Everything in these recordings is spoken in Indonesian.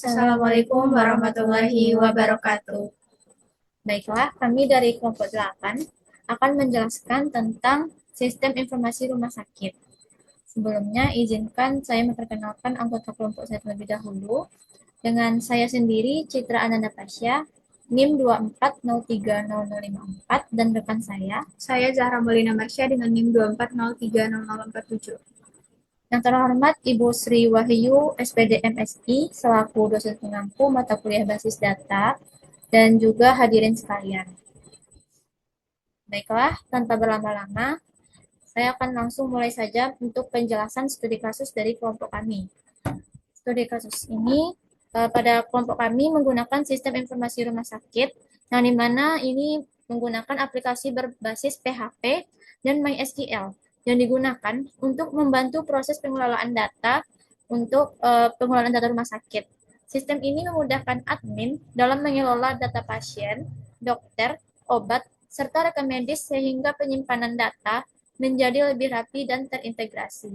Assalamualaikum warahmatullahi wabarakatuh. Baiklah, kami dari kelompok 8 akan menjelaskan tentang sistem informasi rumah sakit. Sebelumnya, izinkan saya memperkenalkan anggota kelompok saya terlebih dahulu. Dengan saya sendiri, Citra Ananda Pasya, NIM 24030054, dan rekan saya Zahra Molina Marsha dengan NIM 24030047. Yang terhormat Ibu Sri Wahyu, SPD MSI, selaku dosen pengampu mata kuliah basis data, dan juga hadirin sekalian. Baiklah, tanpa berlama-lama, saya akan langsung mulai saja untuk penjelasan studi kasus dari kelompok kami. Studi kasus ini pada kelompok kami menggunakan sistem informasi rumah sakit, yang dimana ini menggunakan aplikasi berbasis PHP dan MySQL yang digunakan untuk membantu proses pengelolaan data untuk pengelolaan data rumah sakit. Sistem ini memudahkan admin dalam mengelola data pasien, dokter, obat, serta rekam medis sehingga penyimpanan data menjadi lebih rapi dan terintegrasi.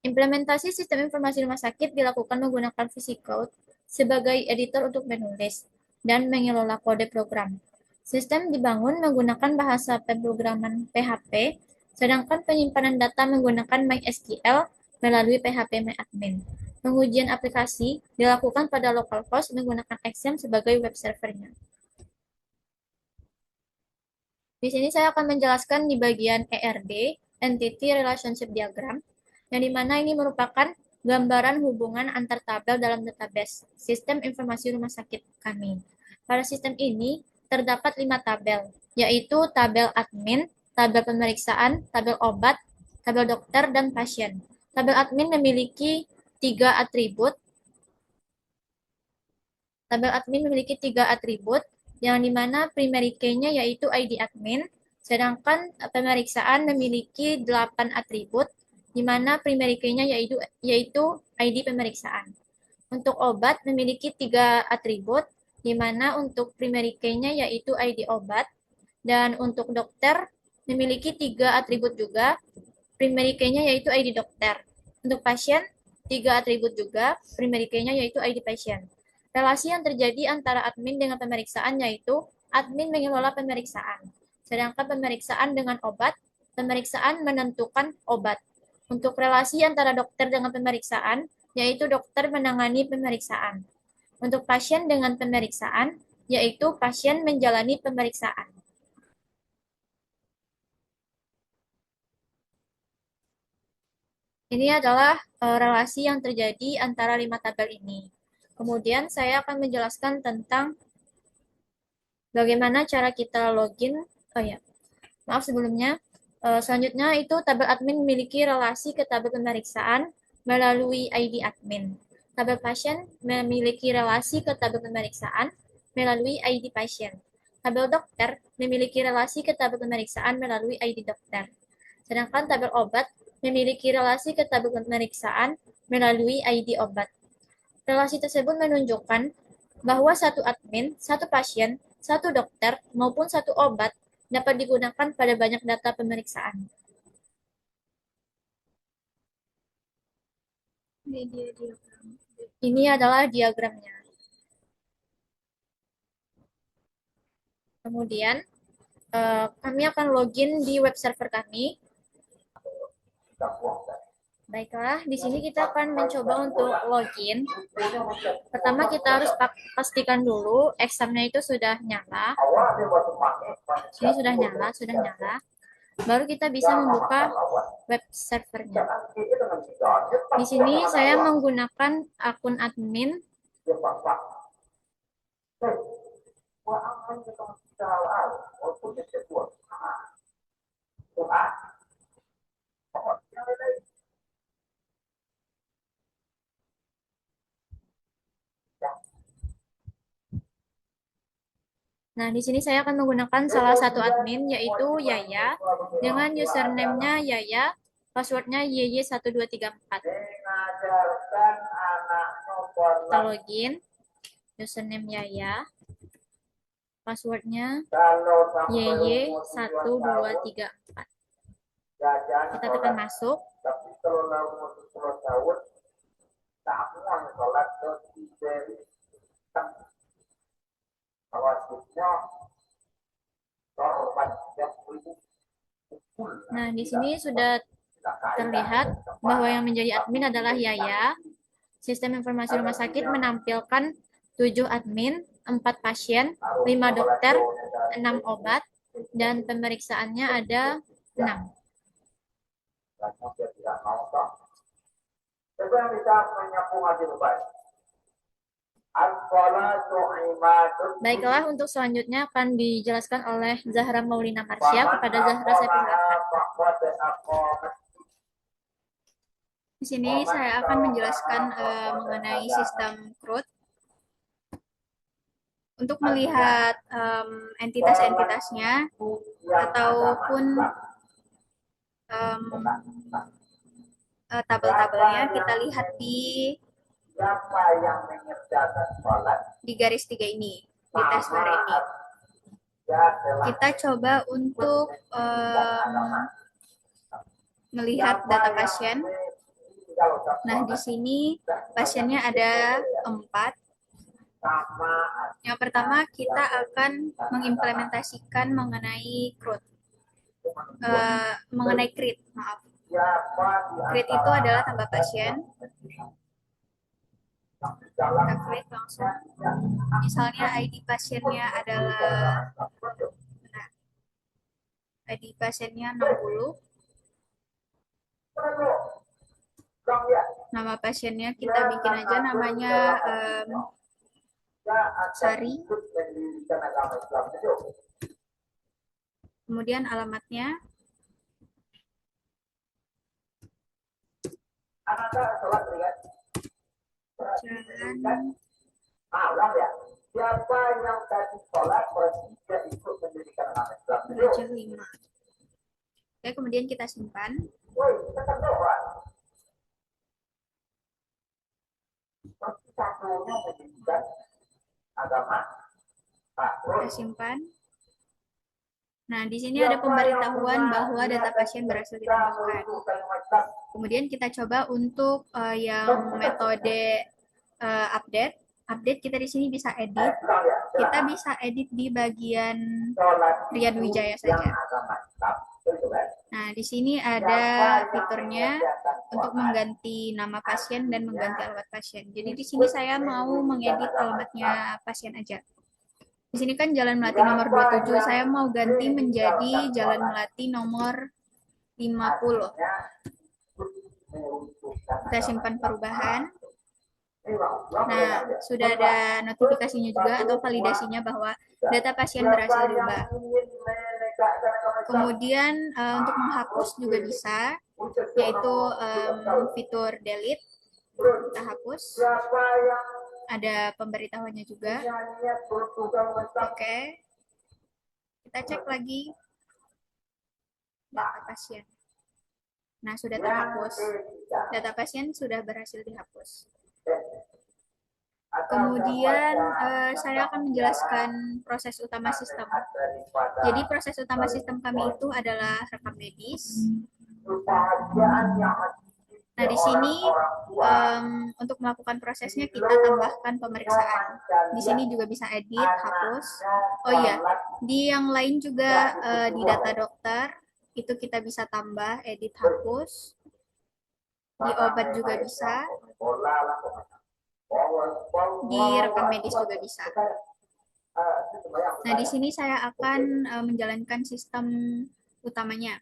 Implementasi sistem informasi rumah sakit dilakukan menggunakan VisiCode sebagai editor untuk menulis dan mengelola kode program. Sistem dibangun menggunakan bahasa pemrograman PHP, sedangkan penyimpanan data menggunakan MySQL melalui PHP MyAdmin. Pengujian aplikasi dilakukan pada localhost menggunakan XAMPP sebagai web servernya. Di sini saya akan menjelaskan di bagian ERD, Entity Relationship Diagram, yang dimana ini merupakan gambaran hubungan antar tabel dalam database sistem informasi rumah sakit kami. Pada sistem ini terdapat 5 tabel, yaitu tabel admin, tabel pemeriksaan, tabel obat, tabel dokter, dan pasien. Tabel admin memiliki 3 atribut. Tabel admin memiliki 3 atribut, yang dimana primary key-nya yaitu ID admin, sedangkan pemeriksaan memiliki 8 atribut, di mana primary key-nya yaitu ID pemeriksaan. Untuk obat memiliki 3 atribut, di mana untuk primary key-nya yaitu ID obat, dan untuk dokter memiliki 3 atribut juga, primary key-nya yaitu ID dokter. Untuk pasien, 3 atribut juga, primary key-nya yaitu ID pasien. Relasi yang terjadi antara admin dengan pemeriksaan yaitu admin mengelola pemeriksaan, sedangkan pemeriksaan dengan obat, pemeriksaan menentukan obat. Untuk relasi antara dokter dengan pemeriksaan, yaitu dokter menangani pemeriksaan. Untuk pasien dengan pemeriksaan, yaitu pasien menjalani pemeriksaan. Ini adalah relasi yang terjadi antara 5 tabel ini. Kemudian saya akan menjelaskan tentang bagaimana cara kita login. Oh ya, maaf sebelumnya. Selanjutnya itu tabel admin memiliki relasi ke tabel pemeriksaan melalui ID admin. Tabel pasien memiliki relasi ke tabel pemeriksaan melalui ID pasien. Tabel dokter memiliki relasi ke tabel pemeriksaan melalui ID dokter. Sedangkan tabel obat memiliki relasi ke tabel pemeriksaan melalui ID obat. Relasi tersebut menunjukkan bahwa satu admin, satu pasien, satu dokter, maupun satu obat dapat digunakan pada banyak data pemeriksaan. Ini adalah diagramnya. Kemudian, kami akan login di web server kami. Baiklah, di sini kita akan mencoba untuk login. Pertama kita harus pastikan dulu examnya itu sudah nyala. Ini sudah nyala. Baru kita bisa membuka web servernya. Di sini saya menggunakan akun admin. Nah, di sini saya akan menggunakan salah satu admin, yaitu Yaya, dengan username-nya Yaya, passwordnya YY1234. Kita login, username Yaya, passwordnya YY1234. Kita tekan masuk. Nah, di sini sudah terlihat bahwa yang menjadi admin adalah Yaya. Sistem informasi rumah sakit menampilkan 7 admin, 4 pasien, 5 dokter, 6 obat, dan pemeriksaannya ada 6. Baiklah, untuk selanjutnya akan dijelaskan oleh Zahra Maulina Marsya kepada Zahra Saifullah. Di sini saya akan menjelaskan mengenai sistem CRUD. Untuk melihat entitas-entitasnya ataupun tabel-tabelnya, kita lihat di garis 3 ini, di tes hari ini. Kita coba untuk melihat data pasien. Nah, di sini pasiennya ada 4. Yang pertama, kita akan mengimplementasikan mengenai CRUD. Mengenai CRID, maaf. CRID itu adalah tambah pasien. Kita klik langsung. Misalnya ID pasiennya adalah, nah, ID pasiennya 60. Nama pasiennya kita bikin aja namanya Sari. Kemudian alamatnya. Jalan Siapa yang tadi sholat bertiga ikut mendirikan amal Islam? Raja 5. Oke, kemudian kita simpan. Woi, tetap doa. Satunya mendirikan agama. Kita simpan. Nah, di sini ada pemberitahuan bahwa data pasien berhasil ditambahkan. Kemudian kita coba untuk yang metode update. Update kita di sini bisa edit. Kita bisa edit di bagian Rian Wijaya saja. Nah, di sini ada fiturnya untuk mengganti nama pasien dan mengganti alamat pasien. Jadi di sini saya mau mengedit alamatnya pasien aja. Di sini kan Jalan Melati nomor 27, saya mau ganti menjadi Jalan Melati nomor 50. Kita simpan perubahan. Nah, sudah ada notifikasinya juga atau validasinya bahwa data pasien berhasil diubah. Kemudian untuk menghapus juga bisa, yaitu fitur delete. Kita hapus. Ada pemberitahuannya juga. Oke. Kita cek lagi data pasien. Nah, sudah terhapus. Data pasien sudah berhasil dihapus. Kemudian saya akan menjelaskan proses utama sistem. Jadi proses utama sistem kami itu adalah rekam medis. Nah, di sini untuk melakukan prosesnya kita tambahkan pemeriksaan. Di sini juga bisa edit, hapus. Oh iya, di yang lain juga di data dokter itu kita bisa tambah, edit, hapus. Di obat juga bisa. Di rekam medis juga bisa. Nah, di sini saya akan menjalankan sistem utamanya.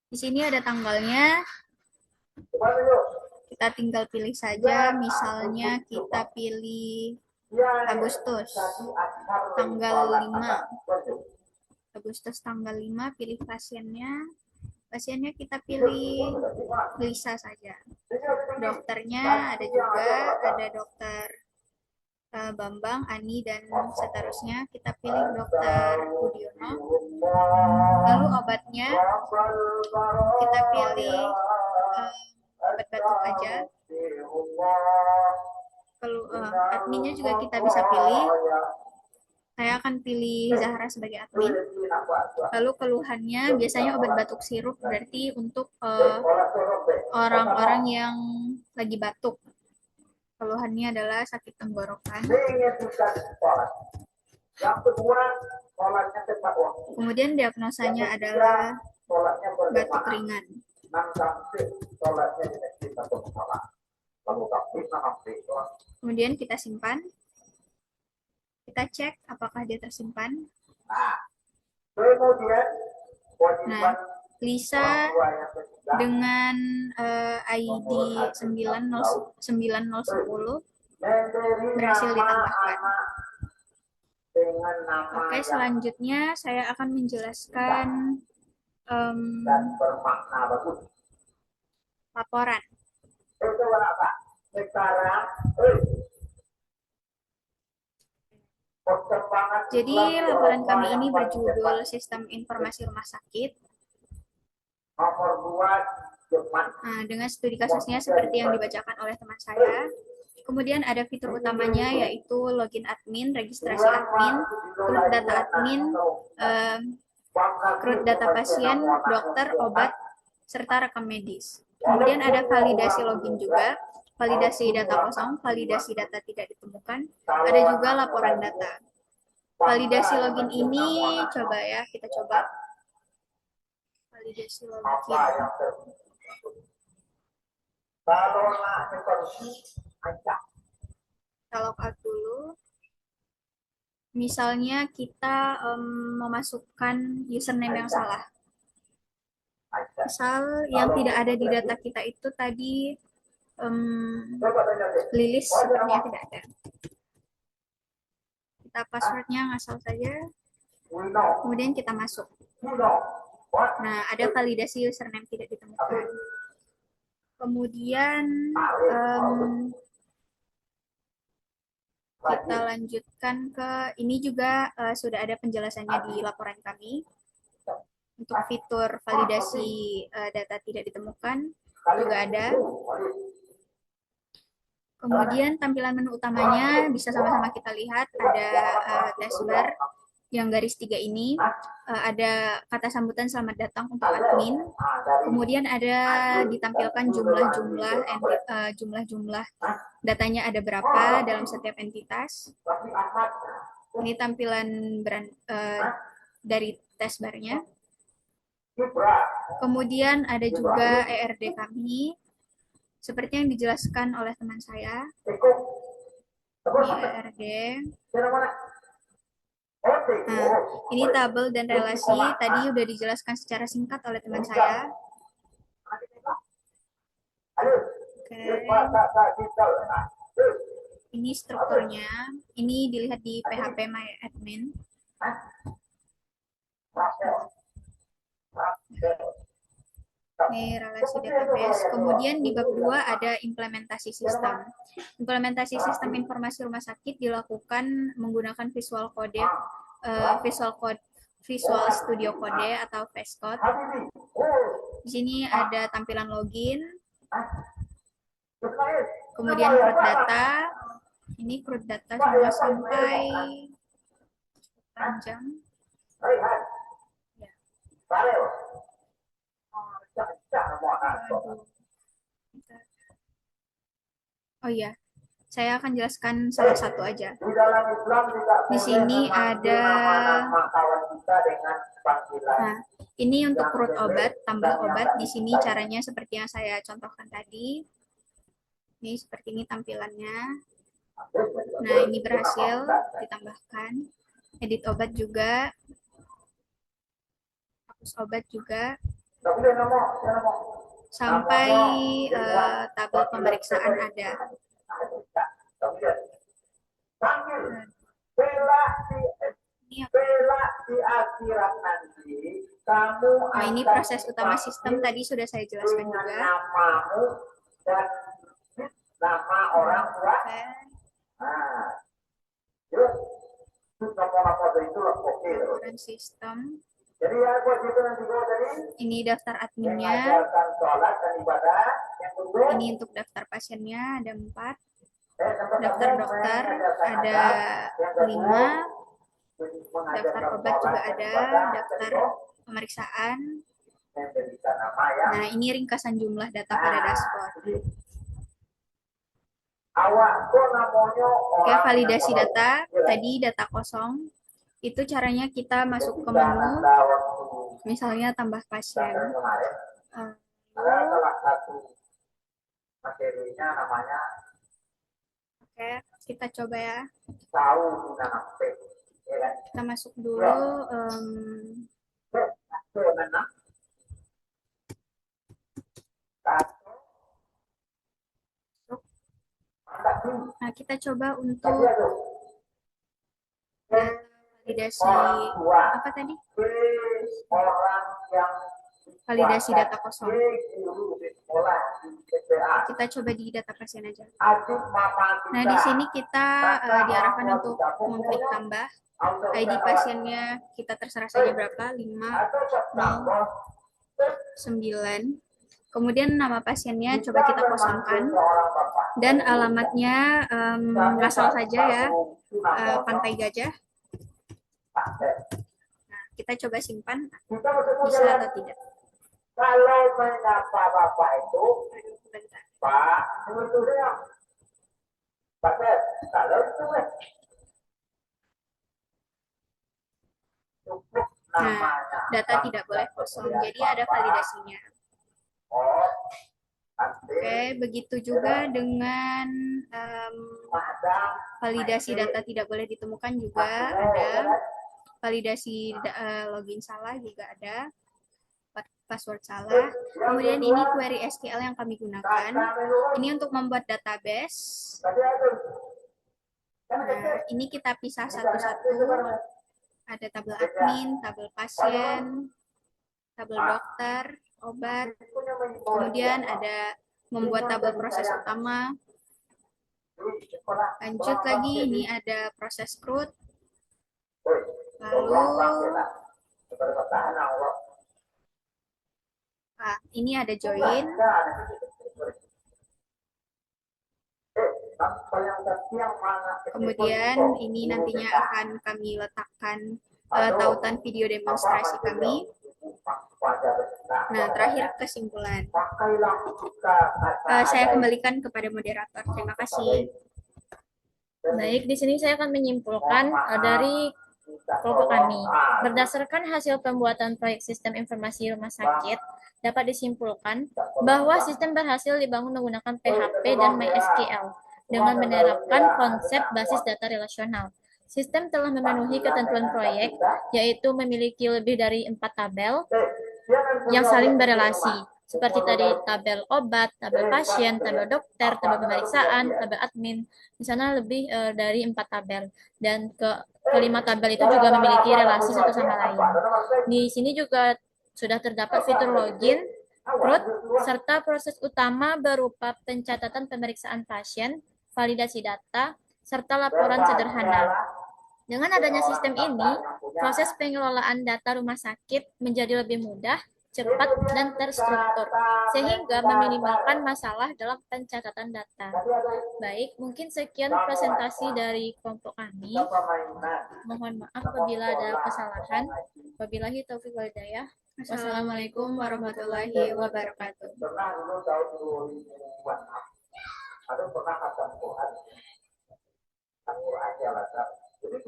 Di sini ada tanggalnya. Kita tinggal pilih saja, misalnya kita pilih Agustus tanggal 5. Agustus tanggal 5, pilih pasiennya. Pasiennya kita pilih Lisa saja. Dokternya ada juga, ada dokter Bambang, Ani, dan seterusnya. Kita pilih dokter Budiono. Lalu obatnya kita pilih obat batuk aja. Kalau adminnya juga kita bisa pilih. Saya akan pilih Zahra sebagai admin. Lalu keluhannya biasanya obat batuk sirup, berarti untuk orang-orang yang lagi batuk. Keluhannya adalah sakit tenggorokan. Yang kedua, sholatnya tepat waktu. Kemudian diagnosanya adalah Sholatnya batuk berjamaah. ringan. 6 sampai sholatnya di masjid atau musola. Lalu takbir sampai sholat. Kemudian kita simpan. Kita cek apakah dia tersimpan. Kemudian Nah, Lisa dengan ID 9010 berhasil ditambahkan. dengan nama Oke, selanjutnya saya akan menjelaskan dan bermakna bagus. laporan. Itu apa? Sekarang, perkembangan Jadi laporan kami ini berjudul Sistem Informasi Rumah Sakit. nomor 2 Jerman. Nah, dengan studi kasusnya seperti yang dibacakan oleh teman saya. Kemudian ada fitur utamanya yaitu login admin, registrasi admin, root data admin, root data pasien, dokter, obat, serta rekam medis. Kemudian ada validasi login juga, validasi data kosong, validasi data tidak ditemukan, ada juga laporan data. Validasi login ini coba ya, kita coba. Validasi Apa login. yang terjadi? Kalau nak seperti acak. Kita log out dulu. Misalnya kita memasukkan username yang salah. Misal yang tidak ada di data kita itu tadi Lilis sepertinya tidak ada. Kita passwordnya ngasal saja. Kemudian kita masuk. Nah, ada validasi username tidak ditemukan. Kemudian kita lanjutkan ke ini juga sudah ada penjelasannya di laporan kami. Untuk fitur validasi data tidak ditemukan juga ada. Kemudian tampilan menu utamanya bisa sama-sama kita lihat, ada taskbar yang garis 3 ini, ada kata sambutan selamat datang untuk admin. Kemudian ada ditampilkan jumlah datanya ada berapa dalam setiap entitas. Ini tampilan dari taskbarnya. Kemudian ada juga ERD kami, seperti yang dijelaskan oleh teman saya. Ini ERD. Nah, ini tabel dan relasi. Tadi sudah dijelaskan secara singkat oleh teman saya. Oke. Ini strukturnya. Ini dilihat di PHP My Admin. Ini relasi database. Kemudian di bab 2 ada implementasi sistem. Implementasi sistem informasi rumah sakit dilakukan menggunakan Visual Studio Code atau VSCode. Di sini ada tampilan login. Kemudian CRUD data. Ini CRUD data semua sampai panjang. Ya. Oh iya, saya akan jelaskan salah satu aja. Di sini ada, nah, ini untuk root obat, tambah obat. Di sini caranya seperti yang saya contohkan tadi. Ini seperti ini tampilannya. Nah, ini berhasil ditambahkan. Edit obat juga. Hapus obat juga. Sampai tabel pemeriksaan ada. Nah, ini proses utama sistem tadi sudah saya jelaskan juga. Nama orang tua. Laporan sistem. Ini daftar adminnya. Ini untuk daftar pasiennya ada 4. Daftar dokter ada 5. Daftar obat juga ada, daftar pemeriksaan. Nah, ini ringkasan jumlah data pada dashboard. Oke, validasi data. Tadi data kosong. Itu caranya kita masuk ke menu, misalnya tambah pasien. Materinya namanya Oke, kita coba ya. tahu ya kan? Kita masuk dulu. Nah, kita coba untuk validasi apa tadi? Validasi data kosong. Kita coba di data pasien aja. Nah, di sini kita diarahkan untuk mengklik tambah. ID pasiennya kita terserah saja berapa, 5, 0, 9. Kemudian nama pasiennya coba kita kosongkan. Dan alamatnya asal saja ya, Pantai Gajah. Nah, kita coba simpan, bisa atau tidak. Kalau menyapa Bapak itu, Pak, sebetulnya, Pak, kalau itu, cukup Nah, data tidak boleh kosong, jadi ada validasinya. Oke, begitu juga dengan validasi data tidak boleh ditemukan juga ada. Validasi login salah juga ada. Password salah. Kemudian ini query SQL yang kami gunakan. Ini untuk membuat database. Nah, ini kita pisah satu-satu. Ada tabel admin, tabel pasien, tabel dokter, obat. Kemudian ada membuat tabel proses utama. Lanjut lagi, ini ada proses root. Lalu ini ada join. Kemudian ini nantinya akan kami letakkan tautan video demonstrasi kami. Nah, terakhir kesimpulan. Saya kembalikan kepada moderator. Terima kasih. Baik, di sini saya akan menyimpulkan dari kelompok kami. Berdasarkan hasil pembuatan proyek sistem informasi rumah sakit, dapat disimpulkan bahwa sistem berhasil dibangun menggunakan PHP dan MySQL dengan menerapkan konsep basis data relasional. Sistem telah memenuhi ketentuan proyek, yaitu memiliki lebih dari 4 tabel yang saling berelasi, seperti tadi tabel obat, tabel pasien, tabel dokter, tabel pemeriksaan, tabel admin. Di sana lebih dari 4 tabel, dan kelima tabel itu juga memiliki relasi satu sama lain. Di sini juga sudah terdapat fitur login, root, serta proses utama berupa pencatatan pemeriksaan pasien, validasi data, serta laporan sederhana. Dengan adanya sistem ini, proses pengelolaan data rumah sakit menjadi lebih mudah, cepat, dan terstruktur, sehingga meminimalkan masalah dalam pencatatan data. Baik, mungkin sekian presentasi dari kelompok kami. Mohon maaf apabila ada kesalahan. Wabillahi taufiq wal hidayah. Wassalamualaikum warahmatullahi wabarakatuh. Ada pernah kata Quran. Quran ya lah. Jadi